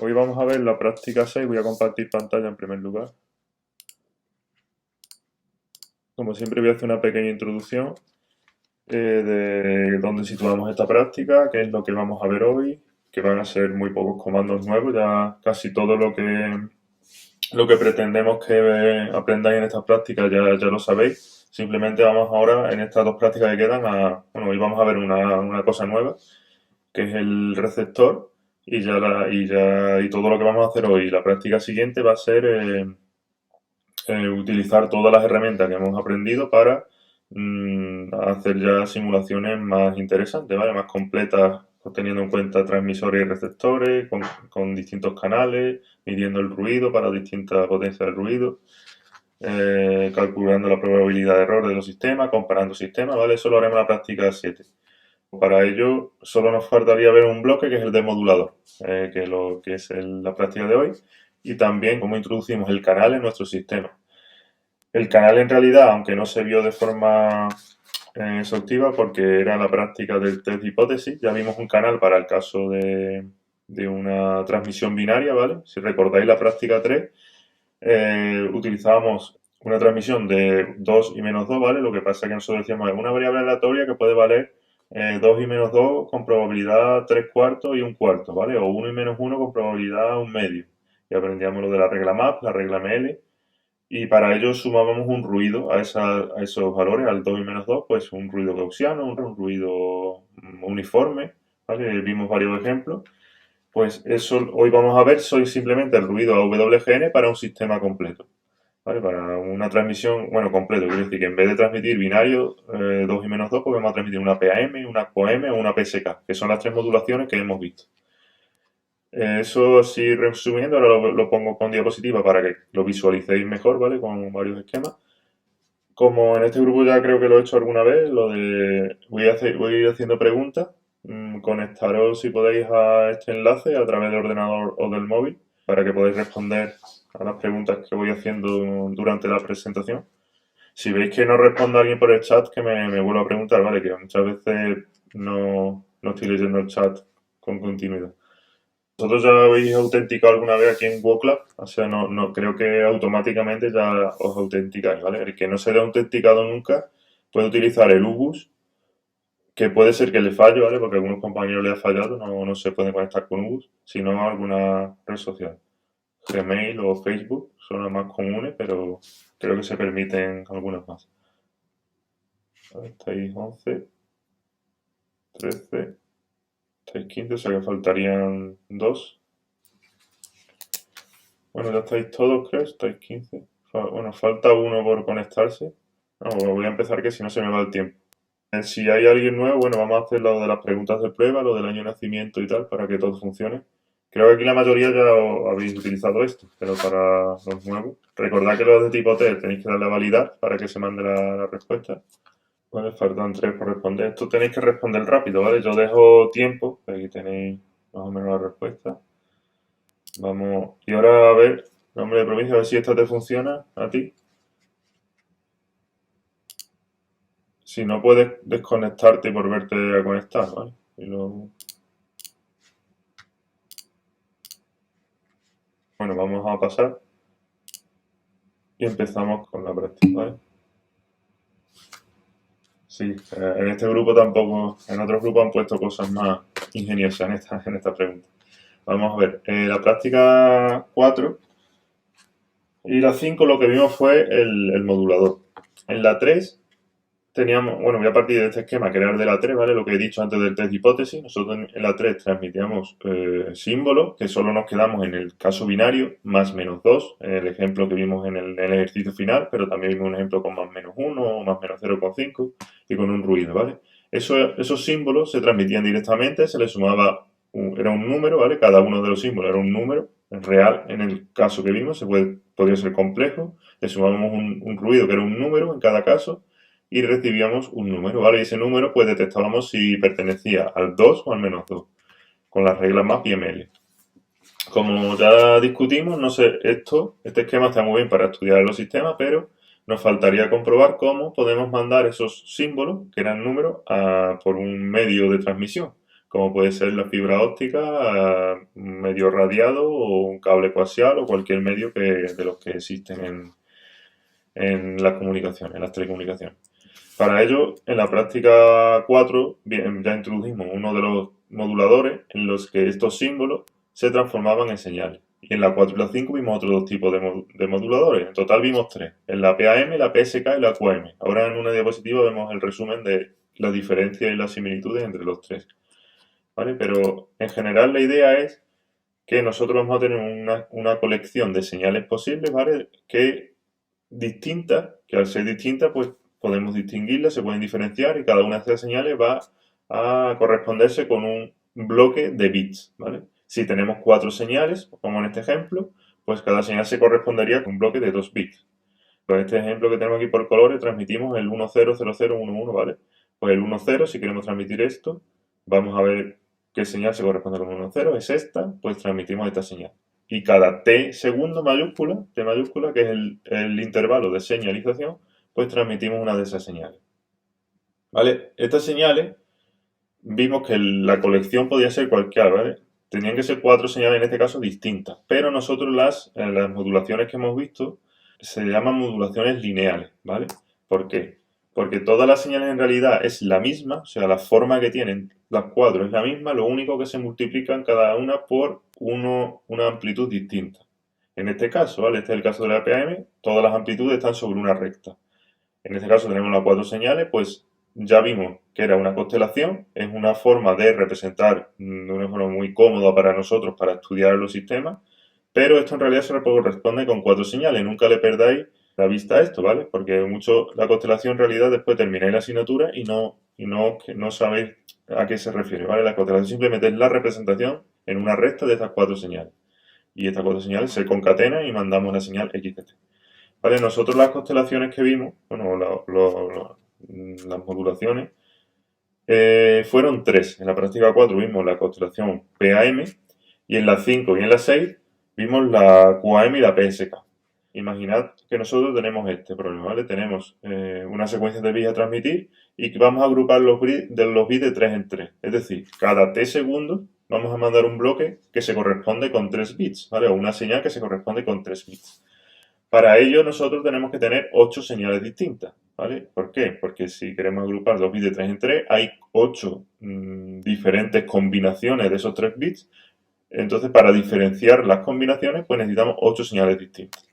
Hoy vamos a ver la práctica 6. Voy a compartir pantalla en primer lugar. Como siempre voy a hacer una pequeña introducción de dónde situamos esta práctica, qué es lo que vamos a ver hoy, que van a ser muy pocos comandos nuevos, ya casi todo lo que pretendemos que aprendáis en estas prácticas ya lo sabéis. Simplemente vamos ahora en estas dos prácticas que quedan hoy vamos a ver una cosa nueva, que es el receptor, y todo lo que vamos a hacer hoy, la práctica siguiente va a ser utilizar todas las herramientas que hemos aprendido para hacer ya simulaciones más interesantes, ¿vale? Más completas, pues, teniendo en cuenta transmisores y receptores, con distintos canales, midiendo el ruido para distintas potencias del ruido, calculando la probabilidad de error de los sistemas, comparando sistemas, ¿vale? Eso lo haremos en la práctica 7. Para ello, solo nos faltaría ver un bloque que es el de modulador, que es la práctica de hoy, y también cómo introducimos el canal en nuestro sistema. El canal en realidad, aunque no se vio de forma exhaustiva porque era la práctica del test de hipótesis, ya vimos un canal para el caso de una transmisión binaria, ¿vale? Si recordáis la práctica 3, utilizábamos una transmisión de 2 y menos 2, ¿vale? Lo que pasa es que nosotros decíamos, es una variable aleatoria que puede valer 2 y menos 2 con probabilidad 3 cuartos y 1 cuarto, ¿vale? O 1 y menos 1 con probabilidad 1 medio. Y aprendíamos lo de la regla MAP, la regla ML, y para ello sumábamos un ruido a esos valores, al 2 y menos 2, pues un ruido gaussiano, un ruido uniforme, ¿vale? Vimos varios ejemplos. Pues eso hoy vamos a ver, soy simplemente el ruido AWGN para un sistema completo, ¿vale? Para una transmisión, bueno, completo, quiere decir que en vez de transmitir binario 2 y menos 2, pues vamos a transmitir una PAM, una QAM o una PSK, que son las tres modulaciones que hemos visto. Eso así resumiendo, ahora lo pongo con diapositiva para que lo visualicéis mejor, ¿vale? Con varios esquemas. Como en este grupo ya creo que lo he hecho alguna vez, voy a ir haciendo preguntas. Conectaros si podéis a este enlace a través del ordenador o del móvil para que podáis responder a las preguntas que voy haciendo durante la presentación. Si veis que no responde alguien por el chat, que me vuelva a preguntar, ¿vale? Que muchas veces no estoy leyendo el chat con continuidad. ¿Vosotros ya habéis autenticado alguna vez aquí en WordClub? O sea, no creo que automáticamente ya os autenticáis, ¿vale? El que no se haya autenticado nunca puede utilizar el UBUS, que puede ser que le falle, ¿vale? Porque a algunos compañeros le ha fallado, no se pueden conectar con UBUS, sino a alguna red social. Gmail o Facebook son las más comunes, pero creo que se permiten algunas más. Vale, estáis 11, 13, estáis 15, o sea que faltarían 2. Bueno, ya estáis todos, creo, estáis 15. Bueno, falta uno por conectarse. No, bueno, voy a empezar que si no se me va el tiempo. Si hay alguien nuevo, bueno, vamos a hacer lo de las preguntas de prueba, lo del año de nacimiento y tal, para que todo funcione. Creo que aquí la mayoría ya habéis utilizado esto, pero para los nuevos, recordad que los de tipo T tenéis que darle a validar para que se mande la respuesta. Vale, faltan 3 por responder. Esto tenéis que responder rápido, ¿vale? Yo dejo tiempo, aquí tenéis más o menos la respuesta. Vamos, y ahora a ver, nombre de provincia, a ver si esta te funciona a ti. Si no puedes desconectarte y volverte a conectar, ¿vale? Bueno, vamos a pasar y empezamos con la práctica, ¿vale? Sí, en este grupo tampoco, en otros grupos han puesto cosas más ingeniosas en esta pregunta. Vamos a ver, la práctica 4 y la 5 lo que vimos fue el modulador. En la 3 teníamos, bueno, voy a partir de este esquema, crear de la 3, ¿vale? Lo que he dicho antes del test de hipótesis. Nosotros en la 3 transmitíamos símbolos, que solo nos quedamos en el caso binario, más menos 2, el ejemplo que vimos en el ejercicio final, pero también vimos un ejemplo con más menos 1 o más menos 0,5 y con un ruido, ¿vale? Esos símbolos se transmitían directamente, se les sumaba, era un número, ¿vale? Cada uno de los símbolos era un número real, en el caso que vimos, podría ser complejo, le sumábamos un ruido que era un número en cada caso, y recibíamos un número, ¿vale? Y ese número pues detectábamos si pertenecía al 2 o al menos 2, con las reglas MAP y ML. Como ya discutimos, no sé, este esquema está muy bien para estudiar los sistemas, pero nos faltaría comprobar cómo podemos mandar esos símbolos, que eran números, por un medio de transmisión. como puede ser la fibra óptica, un medio radiado o un cable coaxial o cualquier medio de los que existen en las comunicaciones, en las telecomunicaciones. Para ello, en la práctica 4 ya introdujimos uno de los moduladores en los que estos símbolos se transformaban en señales. Y en la 4 y la 5 vimos otros dos tipos de moduladores. En total vimos tres. En la PAM, la PSK y la QAM. Ahora en una diapositiva vemos el resumen de las diferencias y las similitudes entre los tres. ¿Vale? Pero en general la idea es que nosotros vamos a tener una colección de señales posibles, ¿vale? Que distintas, que al ser distintas, pues podemos distinguirlas, se pueden diferenciar y cada una de estas señales va a corresponderse con un bloque de bits, ¿vale? Si tenemos 4 señales, como en este ejemplo, pues cada señal se correspondería con un bloque de 2 bits. Con este ejemplo que tenemos aquí por colores, transmitimos el 100011, ¿vale? Pues el 10, si queremos transmitir esto, vamos a ver qué señal se corresponde con el 10, es esta, pues transmitimos esta señal. Y cada t segundo mayúscula, t mayúscula, que es el intervalo de señalización, pues transmitimos una de esas señales. ¿Vale? Estas señales, vimos que la colección podía ser cualquiera, ¿vale? Tenían que ser 4 señales en este caso distintas, pero nosotros las modulaciones que hemos visto se llaman modulaciones lineales, ¿vale? ¿Por qué? Porque todas las señales en realidad es la misma, o sea, la forma que tienen las 4 es la misma, lo único que se multiplican cada una por una amplitud distinta. En este caso, ¿vale? Este es el caso de la PAM, todas las amplitudes están sobre una recta. En este caso tenemos las 4 señales, pues ya vimos que era una constelación, es una forma de representar de una forma muy cómoda para nosotros para estudiar los sistemas, pero esto en realidad se corresponde con 4 señales, nunca le perdáis la vista a esto, ¿vale? Porque mucho la constelación en realidad después termináis la asignatura y no sabéis a qué se refiere, ¿vale? La constelación simplemente es la representación en una recta de estas 4 señales. Y estas 4 señales se concatenan y mandamos la señal XT. ¿Vale? Nosotros las constelaciones que vimos, bueno, las modulaciones, fueron 3. En la práctica 4 vimos la constelación PAM y en la 5 y en la 6 vimos la QAM y la PSK. Imaginad que nosotros tenemos este problema, ¿vale? Tenemos una secuencia de bits a transmitir y que vamos a agrupar los bits de 3 en 3. Es decir, cada t segundos vamos a mandar un bloque que se corresponde con 3 bits, ¿vale? O una señal que se corresponde con 3 bits. Para ello nosotros tenemos que tener 8 señales distintas, ¿vale? ¿Por qué? Porque si queremos agrupar 2 bits de 3 en 3, hay 8 diferentes combinaciones de esos 3 bits. Entonces, para diferenciar las combinaciones, pues necesitamos 8 señales distintas.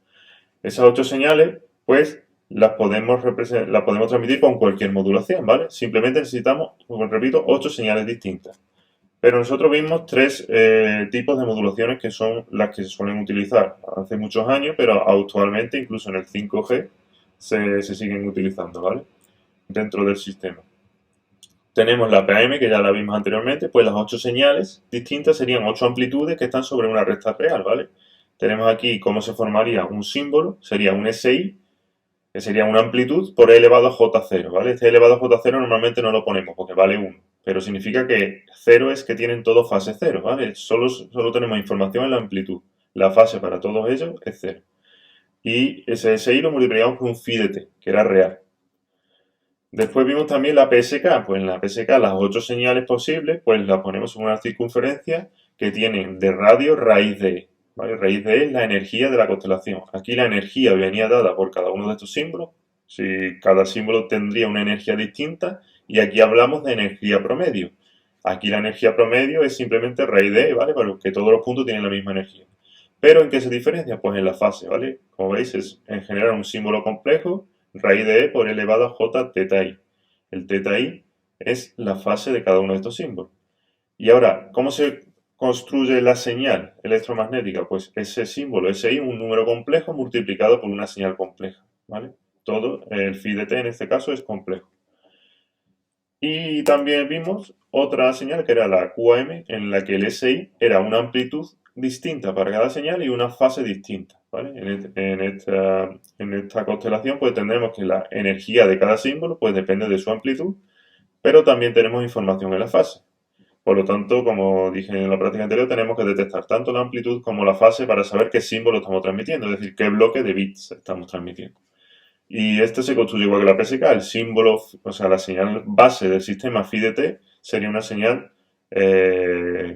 Esas 8 señales, pues, las podemos transmitir con cualquier modulación, ¿vale? Simplemente necesitamos, como repito, 8 señales distintas. Pero nosotros vimos 3 tipos de modulaciones que son las que se suelen utilizar hace muchos años, pero actualmente, incluso en el 5G, se siguen utilizando, ¿vale? Dentro del sistema. Tenemos la PAM, que ya la vimos anteriormente, pues las 8 señales distintas serían 8 amplitudes que están sobre una recta real, ¿vale? Tenemos aquí cómo se formaría un símbolo, sería un SI, que sería una amplitud por E elevado a J0, ¿vale? Este E elevado a J0 normalmente no lo ponemos porque vale 1, pero significa que 0 es que tienen todos fase 0, ¿vale? Solo tenemos información en la amplitud. La fase para todos ellos es 0. Y ese SI lo multiplicamos por un phi de t, que era real. Después vimos también la PSK. Pues en la PSK las 8 señales posibles, pues las ponemos en una circunferencia que tiene de radio raíz de E. ¿Vale? Raíz de E es la energía de la constelación. Aquí la energía venía dada por cada uno de estos símbolos. Si cada símbolo tendría una energía distinta. Y aquí hablamos de energía promedio. Aquí la energía promedio es simplemente raíz de E, ¿vale? Porque todos los puntos tienen la misma energía. ¿Pero en qué se diferencia? Pues en la fase, ¿vale? Como veis, es en general un símbolo complejo, raíz de E por elevado a J teta I. El teta I es la fase de cada uno de estos símbolos. Y ahora, ¿cómo se construye la señal electromagnética? Pues ese símbolo, ese I, un número complejo multiplicado por una señal compleja, ¿vale? Todo, el phi de t en este caso es complejo. Y también vimos otra señal que era la QAM, en la que el SI era una amplitud distinta para cada señal y una fase distinta, ¿vale? En esta constelación pues tendremos que la energía de cada símbolo pues depende de su amplitud, pero también tenemos información en la fase. Por lo tanto, como dije en la práctica anterior, tenemos que detectar tanto la amplitud como la fase para saber qué símbolo estamos transmitiendo, es decir, qué bloque de bits estamos transmitiendo. Y este se construye igual que la PSK. El símbolo, o sea, la señal base del sistema phi de t sería una señal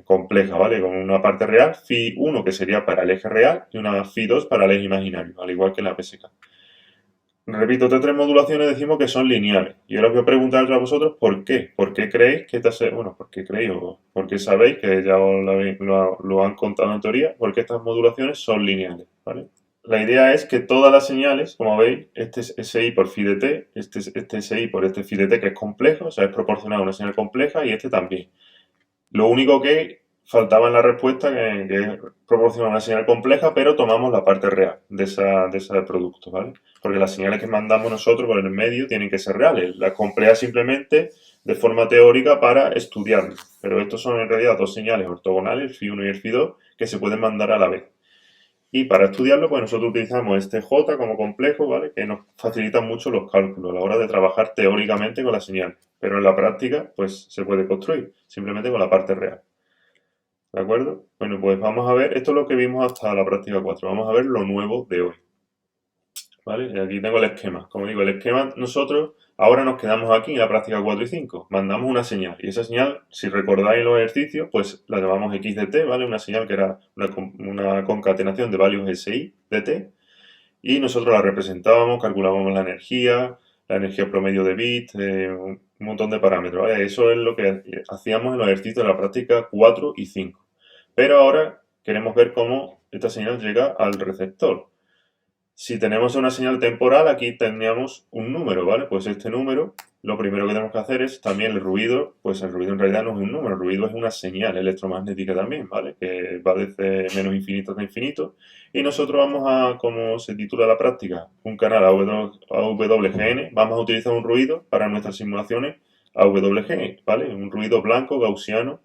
compleja, ¿vale? Con una parte real, phi1 que sería para el eje real y una phi2 para el eje imaginario, al igual que en la PSK. Repito, estas tres modulaciones decimos que son lineales. Y ahora os voy a preguntar yo a vosotros por qué. ¿Por qué creéis que bueno, por qué creéis o por qué sabéis que ya os lo han contado en teoría, por qué estas modulaciones son lineales, ¿vale? La idea es que todas las señales, como veis, este es SI por phi de t, este es SI por este phi de t que es complejo, o sea, es proporcional a una señal compleja y este también. Lo único que faltaba en la respuesta, que es proporcionar una señal compleja, pero tomamos la parte real de ese producto, ¿vale? Porque las señales que mandamos nosotros por el medio tienen que ser reales. Las complejas simplemente de forma teórica para estudiarlo. Pero estos son en realidad dos señales ortogonales, el phi1 y el phi2, que se pueden mandar a la vez. Y para estudiarlo, pues nosotros utilizamos este J como complejo, ¿vale? Que nos facilita mucho los cálculos a la hora de trabajar teóricamente con la señal. Pero en la práctica, pues se puede construir, simplemente con la parte real. ¿De acuerdo? Bueno, pues vamos a ver, esto es lo que vimos hasta la práctica 4. Vamos a ver lo nuevo de hoy. ¿Vale? Y aquí tengo el esquema. Como digo, el esquema nosotros ahora nos quedamos aquí en la práctica 4 y 5. Mandamos una señal. Y esa señal, si recordáis los ejercicios, pues la llamamos x de t, ¿vale? Una señal que era una concatenación de values SI de t. Y nosotros la representábamos, calculábamos la energía promedio de bits, un montón de parámetros, ¿vale? Eso es lo que hacíamos en los ejercicios de la práctica 4 y 5. Pero ahora queremos ver cómo esta señal llega al receptor. Si tenemos una señal temporal, aquí tendríamos un número, ¿vale? Pues este número, lo primero que tenemos que hacer es también el ruido, pues el ruido en realidad no es un número, el ruido es una señal electromagnética también, ¿vale? Que va desde menos infinito hasta infinito. Y nosotros vamos a, como se titula la práctica, un canal AWGN, vamos a utilizar un ruido para nuestras simulaciones AWGN, ¿vale? Un ruido blanco, gaussiano,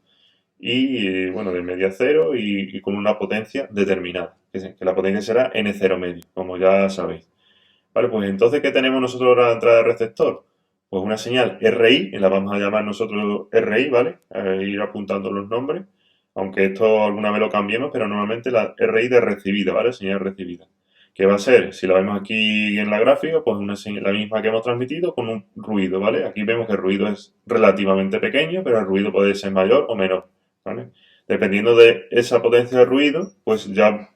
y bueno, de media cero y con una potencia determinada, que la potencia será n0 medio, como ya sabéis. Vale, pues entonces, ¿qué tenemos nosotros ahora a la entrada del receptor? Pues una señal RI, y la vamos a llamar nosotros RI, ¿vale? Ir apuntando los nombres, aunque esto alguna vez lo cambiemos, pero normalmente la RI de recibida, ¿vale? Señal recibida. Que va a ser, si la vemos aquí en la gráfica, pues la misma que hemos transmitido con un ruido, ¿vale? Aquí vemos que el ruido es relativamente pequeño, pero el ruido puede ser mayor o menor, ¿vale? Dependiendo de esa potencia de ruido, pues ya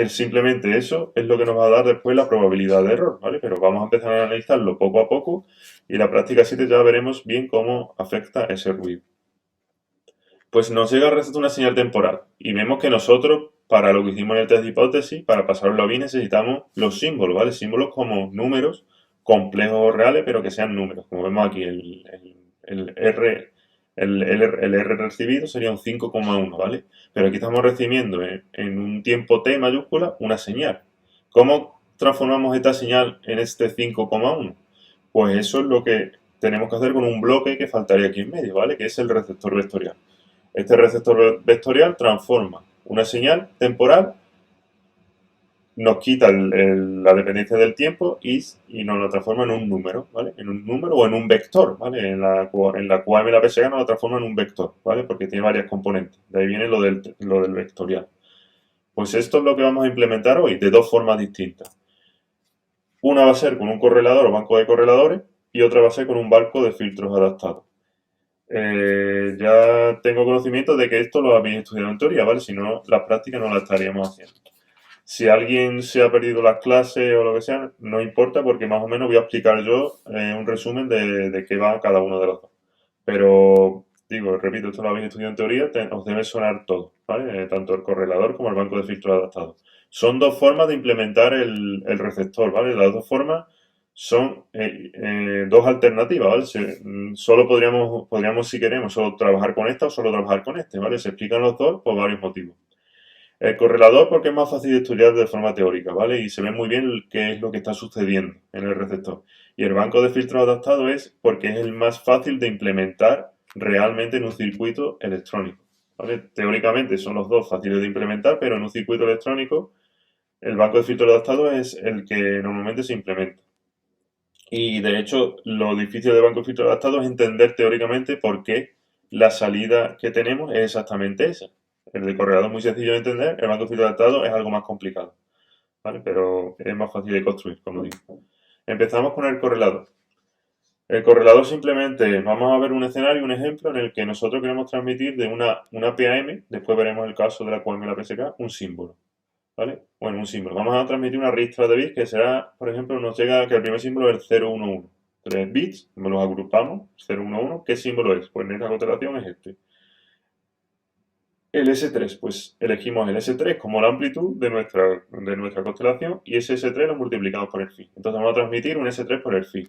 simplemente eso es lo que nos va a dar después la probabilidad de error, ¿vale? Pero vamos a empezar a analizarlo poco a poco y en la práctica 7 ya veremos bien cómo afecta ese ruido. Pues nos llega al receptor una señal temporal y vemos que nosotros, para lo que hicimos en el test de hipótesis, para pasarlo bien necesitamos los símbolos, ¿vale? Símbolos como números complejos o reales, pero que sean números. Como vemos aquí, el R recibido sería un 5,1, ¿vale? Pero aquí estamos recibiendo en un tiempo t mayúscula una señal. ¿Cómo transformamos esta señal en este 5,1? Pues eso es lo que tenemos que hacer con un bloque que faltaría aquí en medio, ¿vale? Que es el receptor vectorial. Este receptor vectorial transforma una señal temporal, nos quita la dependencia del tiempo y nos lo transforma en un número, ¿vale? En un número o en un vector, ¿vale? En la QAM y la PSK nos lo transforma en un vector, ¿vale? Porque tiene varias componentes. De ahí viene lo del vectorial. Pues esto es lo que vamos a implementar hoy, de dos formas distintas. Una va a ser con un correlador o banco de correladores y otra va a ser con un banco de filtros adaptados. Ya tengo conocimiento de que esto lo habéis estudiado en teoría, ¿vale? Si no, la práctica no la estaríamos haciendo. Si alguien se ha perdido las clases o lo que sea, no importa porque más o menos voy a explicar yo un resumen de qué va cada uno de los dos. Pero, digo, repito, esto lo habéis estudiado en teoría, os debe sonar todo, ¿vale? Tanto el correlador como el banco de filtros adaptados. Son dos formas de implementar el receptor, ¿vale? Las dos formas son dos alternativas, ¿vale? Solo podríamos, si queremos, solo trabajar con esta o solo trabajar con este, ¿vale? Se explican los dos por varios motivos. El correlador porque es más fácil de estudiar de forma teórica, ¿vale? Y se ve muy bien qué es lo que está sucediendo en el receptor. Y el banco de filtros adaptado es porque es el más fácil de implementar realmente en un circuito electrónico, ¿vale? Teóricamente son los dos fáciles de implementar, pero en un circuito electrónico el banco de filtros adaptado es el que normalmente se implementa. Y de hecho, lo difícil del banco de filtros adaptado es entender teóricamente por qué la salida que tenemos es exactamente esa. El de correlador es muy sencillo de entender, el banco de filtros adaptado es algo más complicado, ¿vale? Pero es más fácil de construir, como digo. Empezamos con el correlador. El correlador simplemente, vamos a ver un escenario, un ejemplo en el que nosotros queremos transmitir de una PAM, después veremos el caso de la QM y la PSK, un símbolo. ¿Vale? Bueno, un símbolo. Vamos a transmitir una ristra de bits que será, por ejemplo, nos llega que el primer símbolo es el 011. 3 bits, nos los agrupamos, 011. ¿Qué símbolo es? Pues en esta constelación es este. El S3, pues elegimos el S3 como la amplitud de nuestra constelación y ese S3 lo multiplicamos por el phi. Entonces vamos a transmitir un S3 por el phi.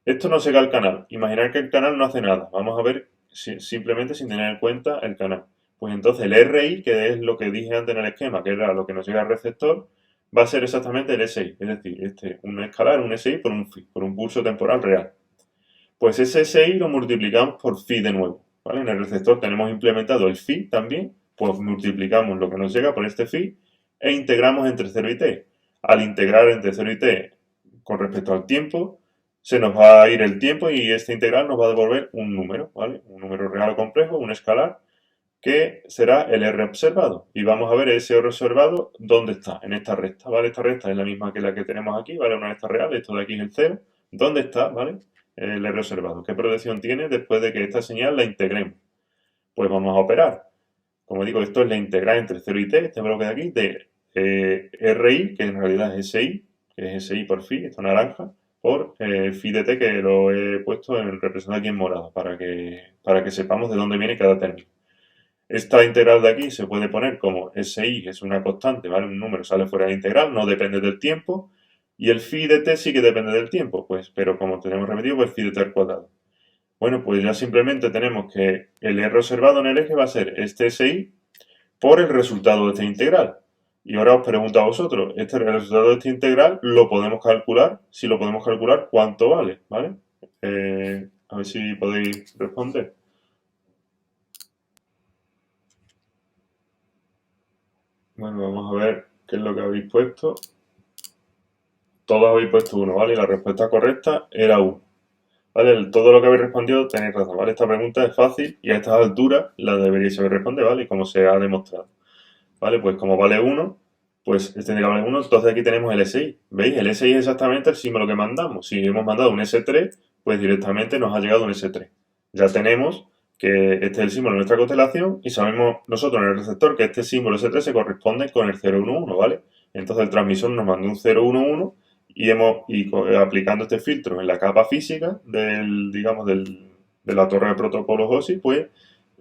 Esto no llega al canal. Imaginar que el canal no hace nada. Vamos a ver simplemente sin tener en cuenta el canal. Pues entonces el RI, que es lo que dije antes en el esquema, que era lo que nos llega al receptor, va a ser exactamente el SI. Es decir, un escalar, un SI por un phi, por un pulso temporal real. Pues ese SI lo multiplicamos por phi de nuevo. ¿Vale? En el receptor tenemos implementado el phi también, pues multiplicamos lo que nos llega por este phi e integramos entre 0 y t. Al integrar entre 0 y t con respecto al tiempo, se nos va a ir el tiempo y este integral nos va a devolver un número, ¿vale? Un número real o complejo, un escalar, que será el R observado. Y vamos a ver ese R observado dónde está, en esta recta, ¿vale? Esta recta es la misma que la que tenemos aquí, ¿vale? Una recta real, esto de aquí es el 0. ¿Dónde está, ¿vale? El R observado. ¿Qué protección tiene después de que esta señal la integremos? Pues vamos a operar. Como digo, esto es la integral entre 0 y t, este bloque de aquí, de RI, que en realidad es SI, que es SI por phi, esto naranja, por phi de t, que lo he puesto representado aquí en morado, para que sepamos de dónde viene cada término. Esta integral de aquí se puede poner como SI, que es una constante, ¿vale? Un número sale fuera de la integral, no depende del tiempo, y el phi de t sí que depende del tiempo, pues, pero como tenemos repetido, pues phi de t al cuadrado. Bueno, pues ya simplemente tenemos que el R observado en el eje va a ser este SI por el resultado de esta integral. Y ahora os pregunto a vosotros, el resultado de esta integral lo podemos calcular. Si lo podemos calcular, ¿cuánto vale? ¿Vale? A ver si podéis responder. Bueno, vamos a ver qué es lo que habéis puesto. Todos habéis puesto 1, ¿vale? Y la respuesta correcta era 1. ¿Vale? Todo lo que habéis respondido tenéis razón, ¿vale? Esta pregunta es fácil y a estas alturas la deberíais saber responder, ¿vale? Como se ha demostrado. ¿Vale? Pues como vale 1, pues este tiene que valer 1, entonces aquí tenemos el SI. ¿Veis? El SI es exactamente el símbolo que mandamos. Si hemos mandado un S3, pues directamente nos ha llegado un S3. Ya tenemos que este es el símbolo de nuestra constelación y sabemos nosotros en el receptor que este símbolo S3 se corresponde con el 011, ¿vale? Entonces el transmisor nos mandó un 011 y aplicando este filtro en la capa física de la torre de protocolos OSI, pues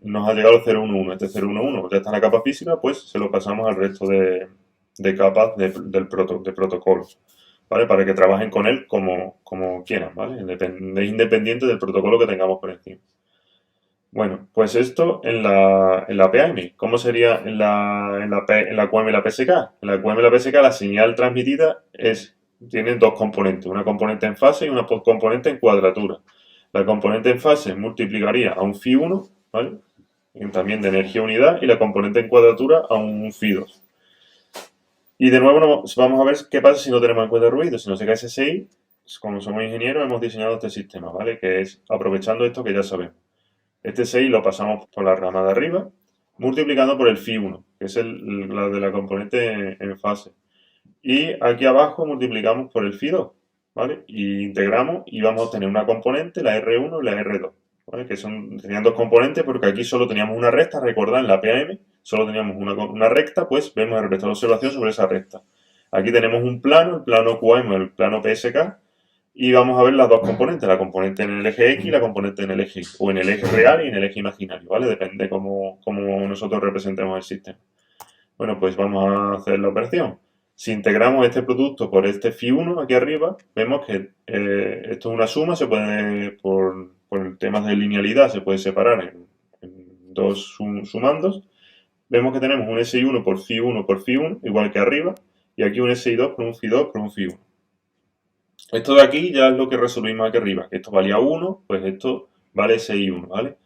nos ha llegado el 011. Este 011 ya está en la capa física, pues se lo pasamos al resto de capas de protocolos, ¿vale? Para que trabajen con él como quieran, ¿vale? Independiente del protocolo que tengamos por encima. Bueno, pues esto en la PAM. ¿Cómo sería en la QM y la PSK? En la QM y la PSK la señal transmitida tiene dos componentes, una componente en fase y una componente en cuadratura. La componente en fase multiplicaría a un phi 1, ¿vale? También de energía unidad, y la componente en cuadratura a un phi 2. Y de nuevo vamos a ver qué pasa si no tenemos en cuenta el ruido. Si no se cae SSI, como somos ingenieros, hemos diseñado este sistema, ¿vale? Que es aprovechando esto que ya sabemos. Este 6 lo pasamos por la rama de arriba, multiplicando por el phi 1, que es la de la componente en fase. Y aquí abajo multiplicamos por el phi 2, ¿vale? Y integramos y vamos a obtener una componente, la R1 y la R2, ¿vale? Que tenían dos componentes porque aquí solo teníamos una recta, recordad, en la PAM solo teníamos una recta, pues vemos el resultado de observación sobre esa recta. Aquí tenemos un plano, el plano QM, el plano PSK, y vamos a ver las dos componentes, la componente en el eje X y la componente en el eje Y, o en el eje real y en el eje imaginario, ¿vale? Depende cómo nosotros representemos el sistema. Bueno, pues vamos a hacer la operación. Si integramos este producto por este phi 1 aquí arriba, vemos que esto es una suma, por temas de linealidad se puede separar en dos sumandos. Vemos que tenemos un SI1 por phi 1 por phi 1, igual que arriba, y aquí un SI2 por un phi 2 por un phi 1. Esto de aquí ya es lo que resolvimos aquí arriba. Esto valía 1, pues esto vale SI1, ¿vale?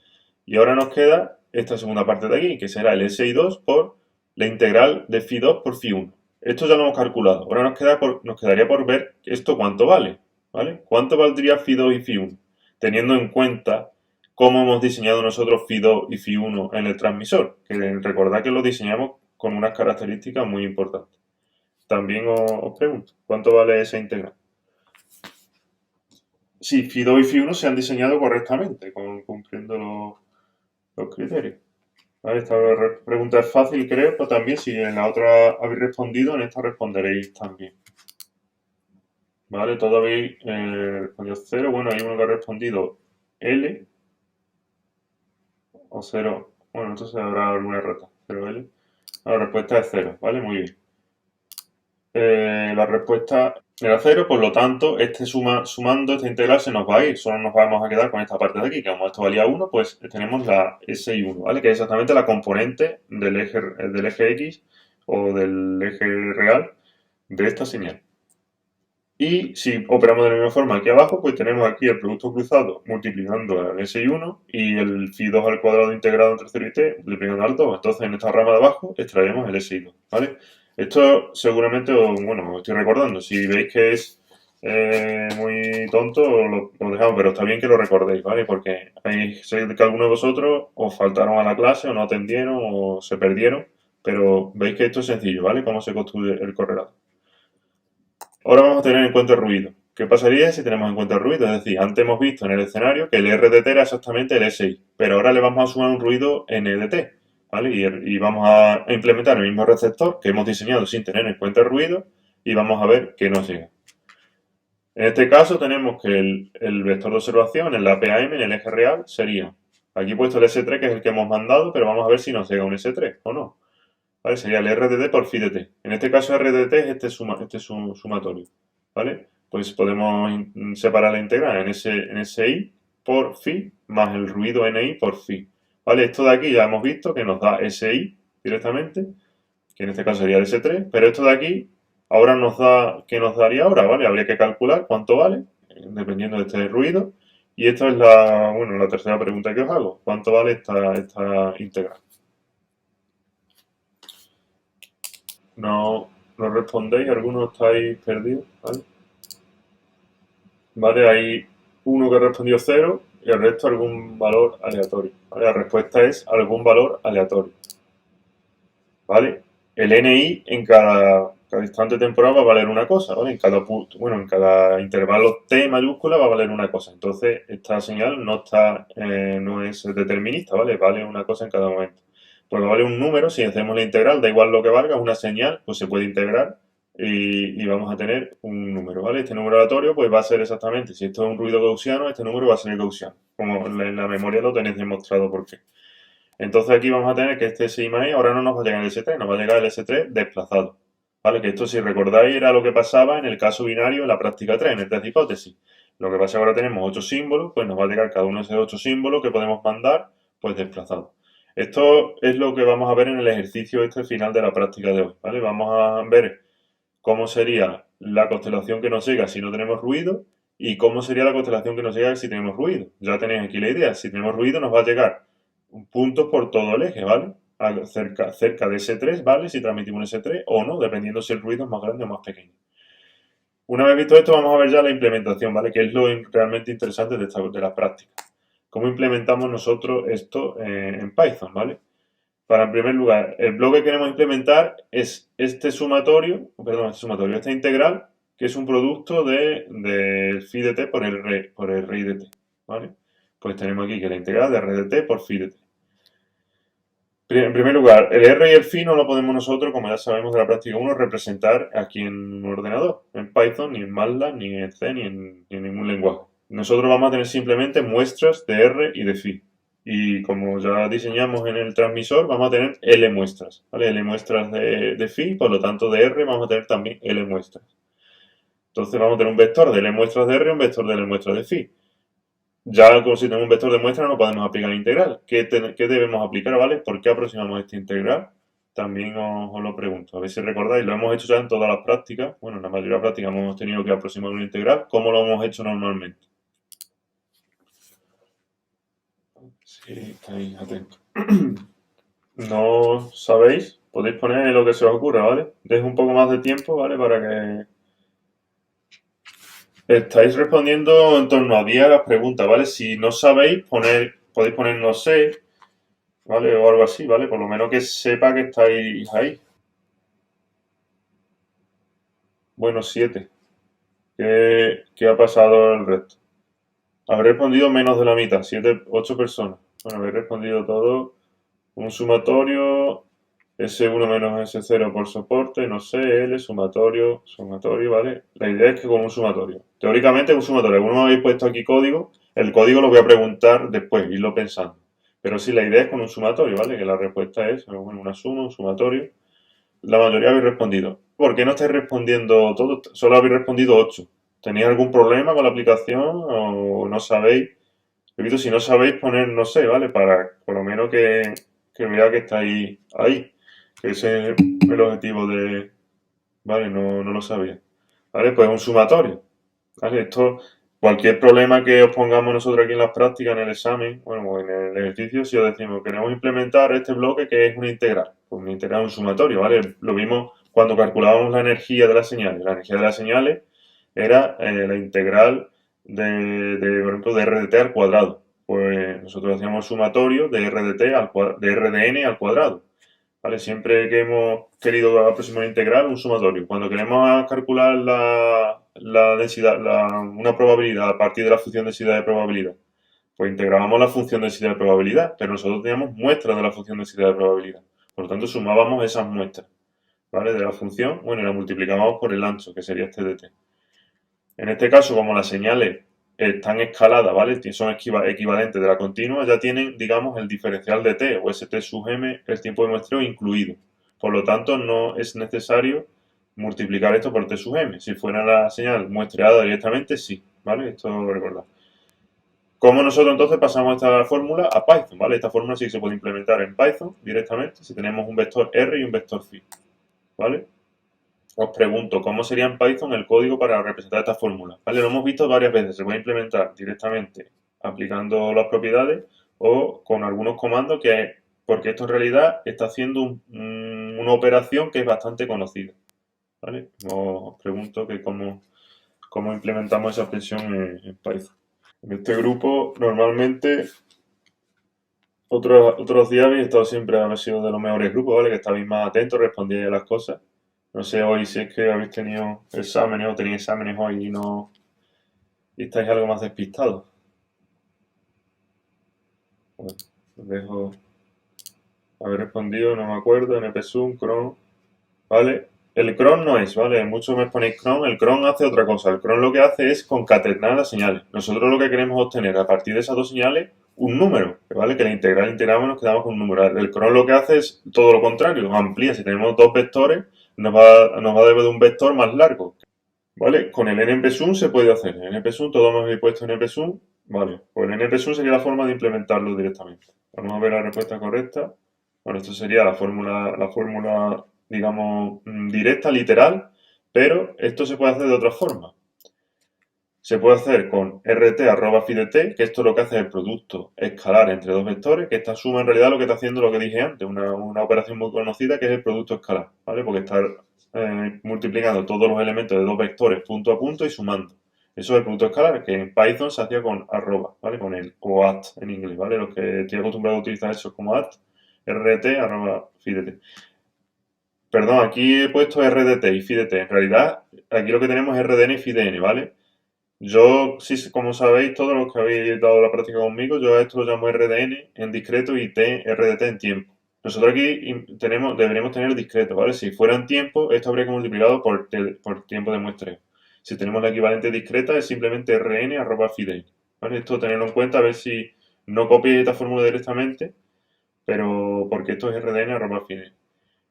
Y ahora nos queda esta segunda parte de aquí, que será el SI2 por la integral de phi 2 por phi 1. Esto ya lo hemos calculado. Ahora nos quedaría por ver esto cuánto vale, ¿vale? ¿Cuánto valdría phi 2 y phi 1? Teniendo en cuenta cómo hemos diseñado nosotros phi 2 y phi 1 en el transmisor. Que recordad que lo diseñamos con unas características muy importantes. También os pregunto, ¿cuánto vale esa integral? si Phi2 y Phi1 se han diseñado correctamente, cumpliendo los criterios. ¿Vale? Esta pregunta es fácil, creo, pero también si en la otra habéis respondido, en esta responderéis también. ¿Vale? Todos habéis respondido 0. Bueno, hay uno que ha respondido L o 0. Bueno, entonces habrá alguna errata. 0L. La respuesta es 0, ¿vale? Muy bien. La respuesta era 0, por lo tanto, sumando esta integral se nos va a ir. Solo nos vamos a quedar con esta parte de aquí, que como esto valía 1, pues tenemos la SI1, ¿vale? Que es exactamente la componente del eje X o del eje real de esta señal. Y si operamos de la misma forma aquí abajo, pues tenemos aquí el producto cruzado multiplicando el SI1 y el Phi2 al cuadrado integrado entre 0 y t multiplicando al 2. Entonces en esta rama de abajo extraemos el SI2, ¿vale? Esto seguramente, bueno, os estoy recordando. Si veis que es muy tonto, lo dejamos, pero está bien que lo recordéis, ¿vale? Porque sé que algunos de vosotros os faltaron a la clase o no atendieron o se perdieron, pero veis que esto es sencillo, ¿vale? Cómo se construye el correlato. Ahora vamos a tener en cuenta el ruido. ¿Qué pasaría si tenemos en cuenta el ruido? Es decir, antes hemos visto en el escenario que el RDT era exactamente el SI, pero ahora le vamos a sumar un ruido NDT, ¿vale? Y vamos a implementar el mismo receptor que hemos diseñado sin tener en cuenta el ruido y vamos a ver qué nos llega. En este caso tenemos que el vector de observación en la PAM, en el eje real, sería, aquí he puesto el S3 que es el que hemos mandado, pero vamos a ver si nos llega un S3 o no. ¿Vale? Sería el RDT por phi de t. En este caso RDT es este sumatorio. ¿Vale? Pues podemos separar la integral en SI por phi más el ruido NI por phi. ¿Vale? Esto de aquí ya hemos visto que nos da SI directamente, que en este caso sería el S3, pero esto de aquí ahora nos da, ¿qué nos daría ahora? ¿Vale? Habría que calcular cuánto vale, dependiendo de este ruido. Y esta es la tercera pregunta que os hago. ¿Cuánto vale esta integral? No, no respondéis, algunos estáis perdidos, ¿vale? Vale, hay uno que respondió 0 y el resto algún valor aleatorio. ¿Vale? La respuesta es algún valor aleatorio. ¿Vale? El NI en cada instante temporal va a valer una cosa, ¿vale? En cada punto, bueno, en cada intervalo t mayúscula va a valer una cosa. Entonces, esta señal no es determinista, ¿vale? Vale una cosa en cada momento. Pues vale un número, si hacemos la integral, da igual lo que valga, una señal, pues se puede integrar y vamos a tener un número, ¿vale? Este número aleatorio, pues va a ser exactamente, si esto es un ruido gaussiano, este número va a ser el gaussiano. Como en la memoria lo tenéis demostrado por qué. Entonces aquí vamos a tener que este sigma ahora no nos va a llegar el S3, nos va a llegar el S3 desplazado. ¿Vale? Que esto, si recordáis, era lo que pasaba en el caso binario en la práctica 3, en el test de hipótesis. Lo que pasa es que ahora tenemos 8 símbolos, pues nos va a llegar cada uno de esos 8 símbolos que podemos mandar, pues desplazados. Esto es lo que vamos a ver en el ejercicio final de la práctica de hoy, ¿vale? Vamos a ver cómo sería la constelación que nos llega si no tenemos ruido y cómo sería la constelación que nos llega si tenemos ruido. Ya tenéis aquí la idea, si tenemos ruido nos va a llegar puntos por todo el eje, ¿vale? Cerca de S3, ¿vale? Si transmitimos un S3 o no, dependiendo si el ruido es más grande o más pequeño. Una vez visto esto, vamos a ver ya la implementación, ¿vale? Que es lo realmente interesante de la práctica. ¿Cómo implementamos nosotros esto en Python, ¿vale? Para, en primer lugar, el bloque que queremos implementar es esta integral, que es un producto del phi de t por el rey de t, ¿vale? Pues tenemos aquí que la integral de r de t por phi de t. En primer lugar, el R y el phi no lo podemos nosotros, como ya sabemos de la práctica 1, representar aquí en un ordenador, en Python, ni en MATLAB, ni en C, ni en ningún lenguaje. Nosotros vamos a tener simplemente muestras de R y de phi. Y como ya diseñamos en el transmisor, vamos a tener L muestras, ¿vale? L muestras de phi, por lo tanto de R vamos a tener también L muestras. Entonces vamos a tener un vector de L muestras de R y un vector de L muestras de phi. Ya como si tenemos un vector de muestra no podemos aplicar la integral. ¿Qué debemos aplicar, vale? ¿Por qué aproximamos esta integral? También os lo pregunto. A ver si recordáis, lo hemos hecho ya en todas las prácticas. Bueno, en la mayoría de las prácticas hemos tenido que aproximar una integral. ¿Cómo lo hemos hecho normalmente? Sí, estáis atentos. ¿No sabéis? Podéis poner lo que se os ocurra, ¿vale? Dejo un poco más de tiempo, ¿vale? Para que estáis respondiendo en torno a 10 a las preguntas, ¿vale? Si no sabéis, podéis poner no sé, ¿vale? O algo así, ¿vale? Por lo menos que sepa que estáis ahí. Bueno, 7. ¿Qué ha pasado el resto? Habré respondido menos de la mitad, 8 personas. Bueno, habré respondido todo. Un sumatorio, S1 menos S0 por soporte, no sé, L, sumatorio, ¿vale? La idea es que con un sumatorio. Teóricamente es un sumatorio. Algunos me habéis puesto aquí código. El código lo voy a preguntar después, irlo pensando. Pero sí, la idea es con un sumatorio, ¿vale? Que la respuesta es, bueno, una suma, un sumatorio. La mayoría habéis respondido. ¿Por qué no estáis respondiendo todo? Solo habéis respondido 8. ¿Tenéis algún problema con la aplicación o no sabéis? Repito, si no sabéis poner, no sé, ¿vale? Para por lo menos que vea que estáis ahí. Que ese es el objetivo de... Vale, no lo sabía. Vale, pues un sumatorio. ¿Vale? Esto, cualquier problema que os pongamos nosotros aquí en las prácticas, en el examen, bueno, o en el ejercicio, si os decimos queremos implementar este bloque que es una integral, pues una integral es un sumatorio, ¿vale? Lo vimos cuando calculábamos la energía de las señales. La energía de las señales era la integral por ejemplo, de RDT al cuadrado. Pues nosotros hacíamos sumatorio de RDT de RDN al cuadrado. ¿Vale? Siempre que hemos querido aproximar una integral, un sumatorio. Cuando queremos calcular la densidad, una probabilidad a partir de la función densidad de probabilidad, pues integrábamos la función densidad de probabilidad, pero nosotros teníamos muestras de la función densidad de probabilidad. Por lo tanto, sumábamos esas muestras, ¿vale? De la función, bueno, y la multiplicábamos por el ancho, que sería este de t. En este caso, como las señales están escaladas, ¿vale? Son equivalentes de la continua, ya tienen, digamos, el diferencial de t o st sub m, el tiempo de muestreo incluido. Por lo tanto, no es necesario multiplicar esto por t sub m. Si fuera la señal muestreada directamente, sí, ¿vale? Esto recordad. ¿Cómo nosotros entonces pasamos esta fórmula a Python? ¿Vale? Esta fórmula sí que se puede implementar en Python directamente si tenemos un vector R y un vector phi, ¿vale? Os pregunto, ¿cómo sería en Python el código para representar esta fórmula? ¿Vale? Lo hemos visto varias veces. Se puede implementar directamente aplicando las propiedades o con algunos comandos porque esto en realidad está haciendo una operación que es bastante conocida. ¿Vale? Os pregunto que cómo implementamos esa expresión en Python. En este grupo, normalmente, otros días habéis estado siempre, habéis sido de los mejores grupos, ¿vale? Que estabais más atentos, respondíais a las cosas. No sé hoy si es que habéis tenido exámenes o tenéis exámenes hoy y estáis algo más despistados. Bueno, os dejo haber respondido, no me acuerdo, NPSUM, cron, ¿vale? El cron no es, ¿vale? Muchos me ponéis cron, el cron hace otra cosa. El cron lo que hace es concatenar las señales. Nosotros lo que queremos obtener a partir de esas dos señales, un número, ¿vale? Que la integral integramos y nos quedamos con un número. El cron lo que hace es todo lo contrario, amplía. Si tenemos dos vectores, nos va a dar de un vector más largo. ¿Vale? Con el npsum se puede hacer. En npsum, todos hemos puesto npsum. Vale, pues el npsum sería la forma de implementarlo directamente. Vamos a ver la respuesta correcta. Bueno, esto sería la fórmula, digamos, directa, literal, pero esto se puede hacer de otra forma. Se puede hacer con rt arroba phi de t, que esto lo que hace es el producto escalar entre dos vectores, que esta suma en realidad lo que está haciendo lo que dije antes, una operación muy conocida que es el producto escalar, ¿vale? Porque está multiplicando todos los elementos de dos vectores punto a punto y sumando. Eso es el producto escalar, que en Python se hacía con arroba, ¿vale? Con el o at en inglés, ¿vale? Los que estoy acostumbrado a utilizar eso como at, rt arroba phi de t. Perdón, aquí he puesto RDT y phi de t. En realidad, aquí lo que tenemos es RDN y phi de n, ¿vale? Yo, sí, como sabéis, todos los que habéis dado la práctica conmigo, yo a esto lo llamo RDN en discreto y RDT en tiempo. Nosotros aquí deberíamos tener discreto, ¿vale? Si fuera en tiempo, esto habría que multiplicarlo por tiempo de muestreo. Si tenemos la equivalente discreta, es simplemente rn arroba fidei, ¿vale? Esto tenerlo en cuenta, a ver si no copiéis esta fórmula directamente, pero porque esto es rn arroba fidei.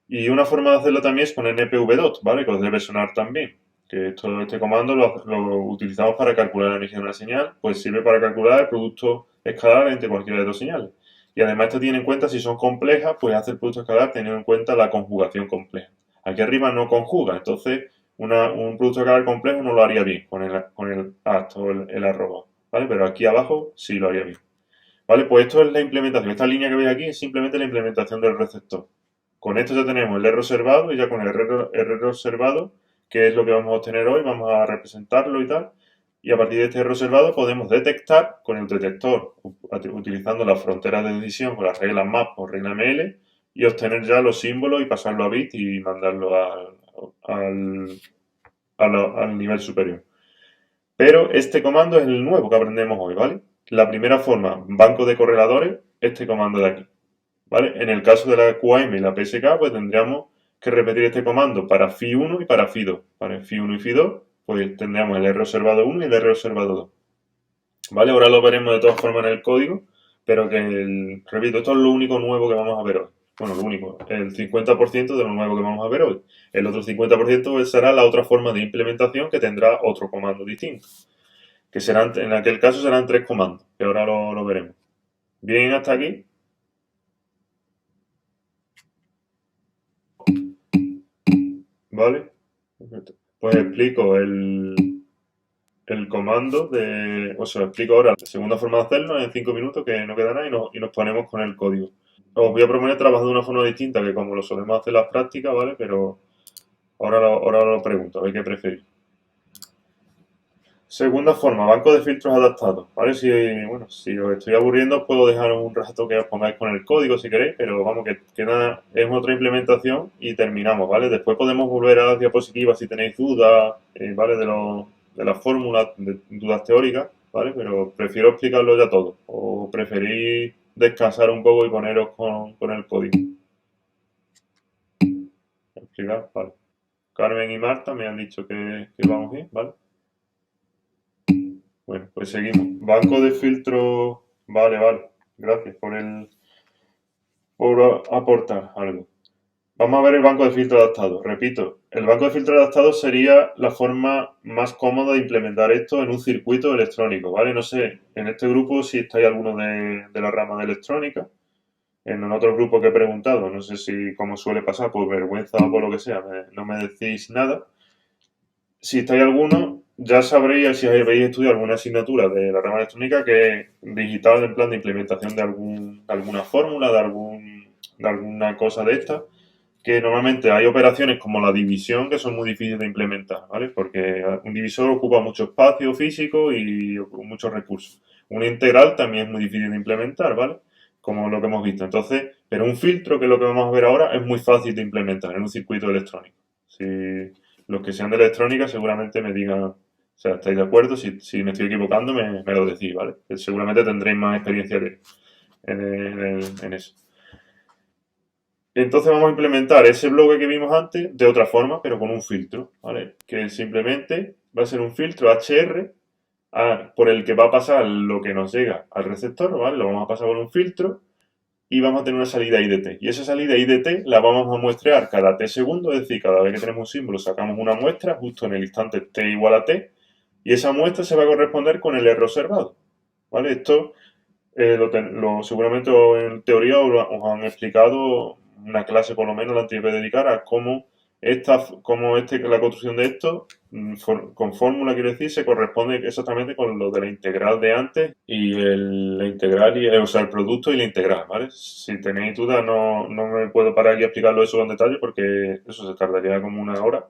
Y una forma de hacerlo también es con npv-dot, ¿vale? Que os debe sonar también. Que este comando lo utilizamos para calcular la energía de una señal, pues sirve para calcular el producto escalar entre cualquiera de dos señales. Y además esto tiene en cuenta si son complejas, pues hace el producto escalar teniendo en cuenta la conjugación compleja. Aquí arriba no conjuga, entonces un producto escalar complejo no lo haría bien con el at o el arroba, ¿vale? Pero aquí abajo sí lo haría bien. ¿Vale? Pues esto es la implementación. Esta línea que veis aquí es simplemente la implementación del receptor. Con esto ya tenemos el R observado y ya con el R observado, que es lo que vamos a obtener hoy, vamos a representarlo y tal. Y a partir de este R observado podemos detectar con el detector, utilizando las fronteras de decisión con las reglas MAP o regla ML, y obtener ya los símbolos y pasarlo a bit y mandarlo al nivel superior. Pero este comando es el nuevo que aprendemos hoy, ¿vale? La primera forma, banco de correladores, este comando de aquí, ¿vale? En el caso de la QAM y la PSK, pues tendríamos que repetir este comando para Fi1 y para Fi2. Para Fi1 y Fi2, pues tendríamos el R observado 1 y el R observado 2. ¿Vale? Ahora lo veremos de todas formas en el código, pero que, repito, esto es lo único nuevo que vamos a ver hoy. Bueno, lo único, el 50% de lo nuevo que vamos a ver hoy. El otro 50% será la otra forma de implementación que tendrá otro comando distinto. Que serán, en aquel caso serán 3 comandos, que ahora lo veremos. Bien, hasta aquí. ¿Vale? Pues explico el comando o sea, explico ahora la segunda forma de hacerlo en 5 minutos, que no queda nada, y nos ponemos con el código. Os voy a proponer trabajar de una forma distinta que como lo solemos hacer en las prácticas, ¿vale? Pero ahora lo pregunto, a ver qué preferís. Segunda forma, banco de filtros adaptados, ¿vale? Si os estoy aburriendo, os puedo dejar un rato que os pongáis con el código si queréis, pero vamos, que queda, es otra implementación y terminamos, ¿vale? Después podemos volver a las diapositivas si tenéis dudas, ¿vale? De las fórmulas, de dudas teóricas, ¿vale? Pero prefiero explicarlo ya todo. ¿O preferís descansar un poco y poneros con el código? ¿Explicar? Vale. Carmen y Marta me han dicho que vamos bien, ¿vale? Bueno, pues seguimos. Banco de filtro. Vale, vale. Gracias por aportar algo. Vamos a ver el banco de filtro adaptado. Repito, el banco de filtro adaptado sería la forma más cómoda de implementar esto en un circuito electrónico, ¿vale? No sé, en este grupo si estáis alguno de la rama de electrónica. En otros grupos que he preguntado, no sé si, como suele pasar, por vergüenza o por lo que sea, no me decís nada. Si estáis alguno, ya sabréis si habéis estudiado alguna asignatura de la rama electrónica que es digital en plan de implementación de alguna fórmula, de alguna cosa de esta, que normalmente hay operaciones como la división que son muy difíciles de implementar, ¿vale? Porque un divisor ocupa mucho espacio físico y muchos recursos. Una integral también es muy difícil de implementar, ¿vale? Como lo que hemos visto. Entonces, pero un filtro, que es lo que vamos a ver ahora, es muy fácil de implementar en un circuito electrónico. Si los que sean de electrónica seguramente me digan, o sea, ¿estáis de acuerdo? Si me estoy equivocando, me lo decís, ¿vale? Que seguramente tendréis más experiencia en eso. Entonces vamos a implementar ese bloque que vimos antes de otra forma, pero con un filtro, ¿vale? Que simplemente va a ser un filtro HR por el que va a pasar lo que nos llega al receptor, ¿vale? Lo vamos a pasar por un filtro y vamos a tener una salida IDT. Y esa salida IDT la vamos a muestrear cada t segundos, es decir, cada vez que tenemos un símbolo sacamos una muestra justo en el instante t igual a t y esa muestra se va a corresponder con el error observado, ¿vale? Esto seguramente en teoría os han explicado una clase por lo menos la anterior que dedicar a cómo la construcción de esto con fórmula, quiero decir, se corresponde exactamente con lo de la integral de antes y la integral, o sea, el producto y la integral, ¿vale? Si tenéis dudas, no me puedo parar aquí a explicarlo eso con detalle porque eso se tardaría como una hora,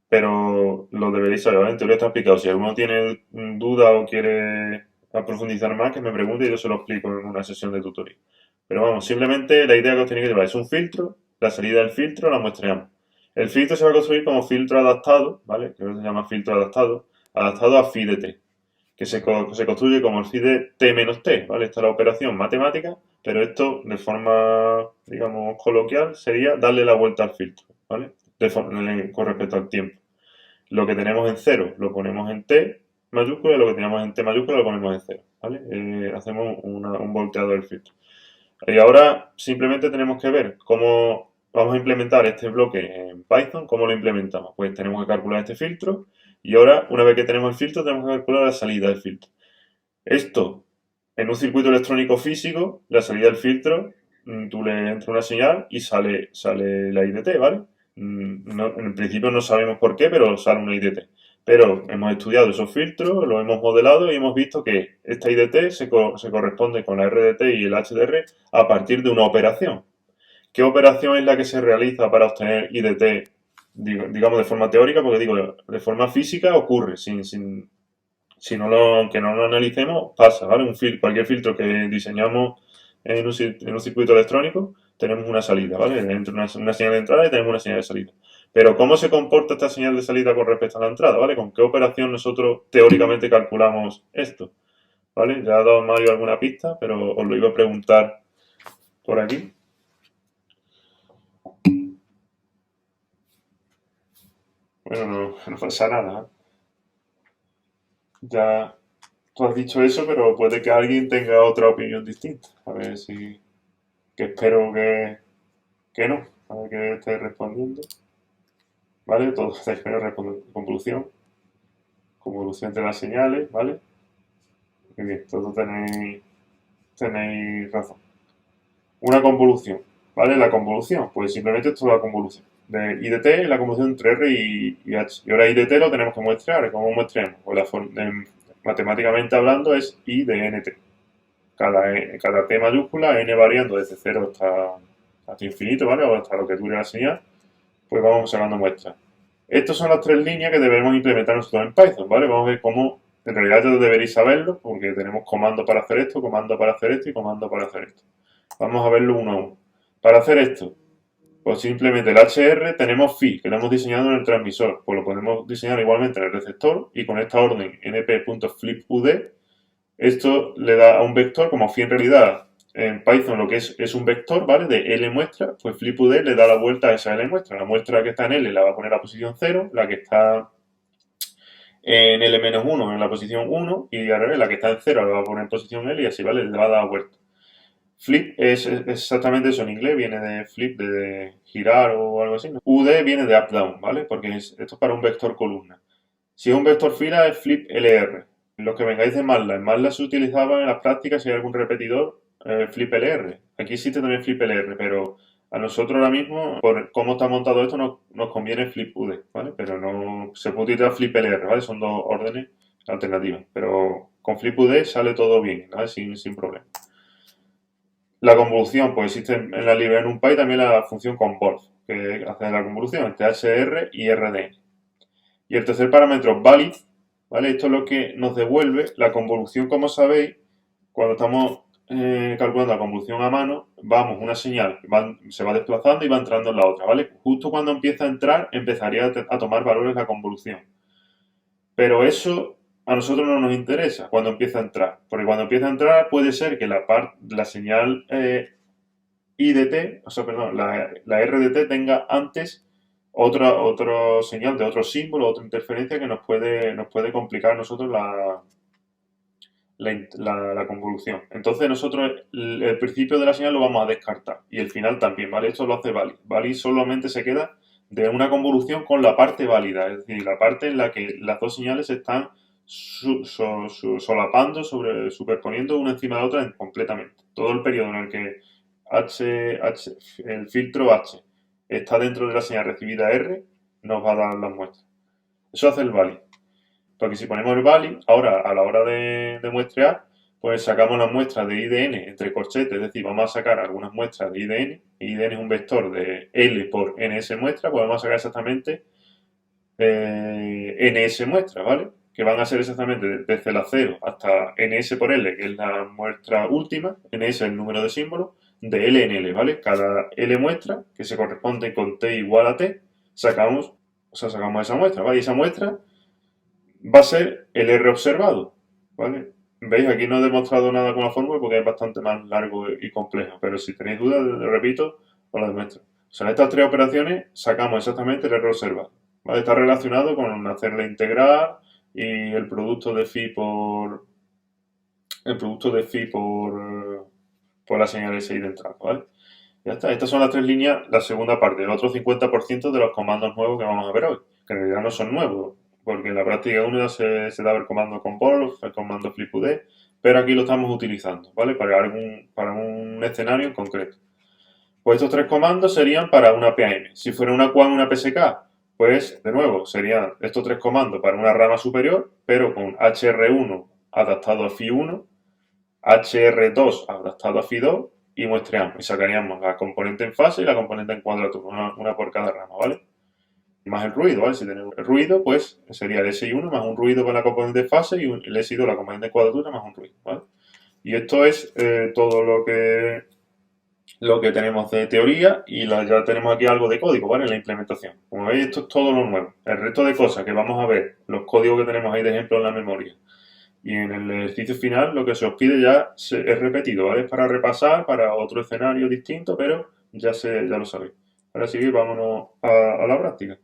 pero lo deberéis saber, ¿vale? En teoría está explicado. Si alguno tiene duda o quiere profundizar más, que me pregunte y yo se lo explico en una sesión de tutoría. Pero vamos, simplemente la idea que os tenéis que llevar es un filtro, la salida del filtro la muestreamos. El filtro se va a construir como filtro adaptado, ¿vale? Que se llama filtro adaptado a phi de t, que se construye como el phi de t menos t, ¿vale? Esta es la operación matemática, pero esto de forma, digamos, coloquial sería darle la vuelta al filtro, ¿vale? Con respecto al tiempo. Lo que tenemos en 0 lo ponemos en t mayúscula y lo que tenemos en t mayúscula lo ponemos en 0, ¿vale? Hacemos un volteado del filtro. Y ahora simplemente tenemos que ver cómo vamos a implementar este bloque en Python. ¿Cómo lo implementamos? Pues tenemos que calcular este filtro y ahora, una vez que tenemos el filtro, tenemos que calcular la salida del filtro. Esto, en un circuito electrónico físico, la salida del filtro, tú le entras una señal y sale la IDT, ¿vale? En principio no sabemos por qué, pero sale una IDT. Pero hemos estudiado esos filtros, lo hemos modelado y hemos visto que esta IDT se corresponde con la RDT y el HDR a partir de una operación. ¿Qué operación es la que se realiza para obtener IDT, digamos, de forma teórica? Porque digo, de forma física ocurre, aunque no lo analicemos, pasa, ¿vale? Cualquier filtro que diseñamos en un circuito electrónico, tenemos una salida, ¿vale? Una señal de entrada y tenemos una señal de salida. Pero ¿cómo se comporta esta señal de salida con respecto a la entrada? ¿Vale? ¿Con qué operación nosotros teóricamente calculamos esto? ¿Vale? Ya ha dado Mario alguna pista, pero os lo iba a preguntar por aquí. Bueno, no pasa nada, ¿eh? Ya tú has dicho eso, pero puede que alguien tenga otra opinión distinta. A ver si... que espero que no. A ver que esté respondiendo. ¿Vale? Todos estáis respondiendo convolución. Convolución entre las señales, ¿vale? Muy bien, todos tenéis razón. Una convolución, ¿vale? La convolución, pues simplemente esto es la convolución. De I de t es la convolución entre R y H. Y ahora I de t lo tenemos que muestrear. ¿Cómo muestreamos? Pues matemáticamente hablando es I de nt. Cada t mayúscula, n variando desde 0 hasta infinito, ¿vale? O hasta lo que dure la señal, pues vamos sacando muestras. Estas son las tres líneas que debemos implementar nosotros en Python, ¿vale? Vamos a ver cómo, en realidad ya deberéis saberlo, porque tenemos comando para hacer esto, comando para hacer esto y comando para hacer esto. Vamos a verlo uno a uno. Para hacer esto, pues simplemente el HR tenemos phi, que lo hemos diseñado en el transmisor, pues lo podemos diseñar igualmente en el receptor y con esta orden np.flipud, esto le da a un vector, como phi en realidad en Python lo que es un vector, ¿vale? De L muestra, pues flipud le da la vuelta a esa L muestra. La muestra que está en L la va a poner a posición 0, la que está en L-1 en la posición 1 y al revés, la que está en 0 la va a poner en posición L y así, ¿vale? Le va a dar vuelta. Flip es exactamente eso en inglés, viene de flip, de girar o algo así, ¿no? UD viene de up-down, ¿vale? Porque esto es para un vector columna. Si es un vector fila es flip LR. Los que vengáis de MATLAB, en MATLAB se utilizaba en las prácticas si hay algún repetidor, flip LR. Aquí existe también flip LR, pero a nosotros ahora mismo, por cómo está montado esto, nos conviene flip UD, ¿vale? Pero no se puede utilizar flip LR, ¿vale? Son dos órdenes alternativas, pero con flip UD sale todo bien, ¿vale? Sin problema. La convolución, pues existe en la librería NumPy también la función convolve, que hace la convolución entre HR y RDN. Y el tercer parámetro, valid, ¿vale? Esto es lo que nos devuelve la convolución, como sabéis, cuando estamos calculando la convolución a mano, vamos, una señal se va desplazando y va entrando en la otra, ¿vale? Justo cuando empieza a entrar, empezaría a tomar valores la convolución. Pero eso a nosotros no nos interesa cuando empieza a entrar, porque cuando empieza a entrar puede ser que la señal I de t, o sea, perdón, la R de t tenga antes otro señal de otro símbolo, otra interferencia que nos puede complicar a nosotros la convolución. Entonces nosotros el principio de la señal lo vamos a descartar y el final también, ¿vale? Esto lo hace valid. Valid solamente se queda de una convolución con la parte válida, es decir, la parte en la que las dos señales se están solapando, superponiendo una encima de la otra completamente. Todo el periodo en el que el filtro H está dentro de la señal recibida R, nos va a dar las muestras. Eso hace el valid. Porque si ponemos el valid, ahora a la hora de muestrear, pues sacamos las muestras de IDN entre corchetes, es decir, vamos a sacar algunas muestras de IDN. IDN es un vector de L por NS muestra, pues vamos a sacar exactamente NS muestras, ¿vale? Que van a ser exactamente desde la 0 hasta NS por L, que es la muestra última, NS es el número de símbolos, de L en L, ¿vale? Cada L muestra, que se corresponde con T igual a T, sacamos esa muestra, ¿vale? Y esa muestra va a ser el R observado, ¿vale? ¿Veis? Aquí no he demostrado nada con la fórmula porque es bastante más largo y complejo, pero si tenéis dudas, repito, os lo demuestro. O sea, en estas tres operaciones sacamos exactamente el R observado, ¿vale? Está relacionado con hacer la integral y el producto de phi por la señal SI de entrada, ¿vale? Ya está, estas son las tres líneas, la segunda parte, el otro 50% de los comandos nuevos que vamos a ver hoy, que en realidad no son nuevos, porque en la práctica 1 se daba el comando convolve, el comando flipud, pero aquí lo estamos utilizando, ¿vale? Para un escenario en concreto. Pues estos tres comandos serían para una PAM. Si fuera una QAM, una PSK, pues de nuevo serían estos tres comandos para una rama superior, pero con HR1 adaptado a phi1, HR2 adaptado a phi2 y muestreamos y sacaríamos la componente en fase y la componente en cuadratura, una por cada rama, ¿vale? Más el ruido, ¿vale? Si tenemos el ruido, pues sería el SI1 más un ruido con la componente de fase y el SI2 la componente de cuadratura más un ruido, ¿vale? Y esto es todo lo que lo que tenemos de teoría y ya tenemos aquí algo de código, ¿vale? En la implementación. Como veis, esto es todo lo nuevo. El resto de cosas que vamos a ver, los códigos que tenemos ahí de ejemplo en la memoria. Y en el ejercicio final lo que se os pide es repetido, ¿vale? Es para repasar, para otro escenario distinto, pero ya lo sabéis. Ahora sí, vámonos a la práctica.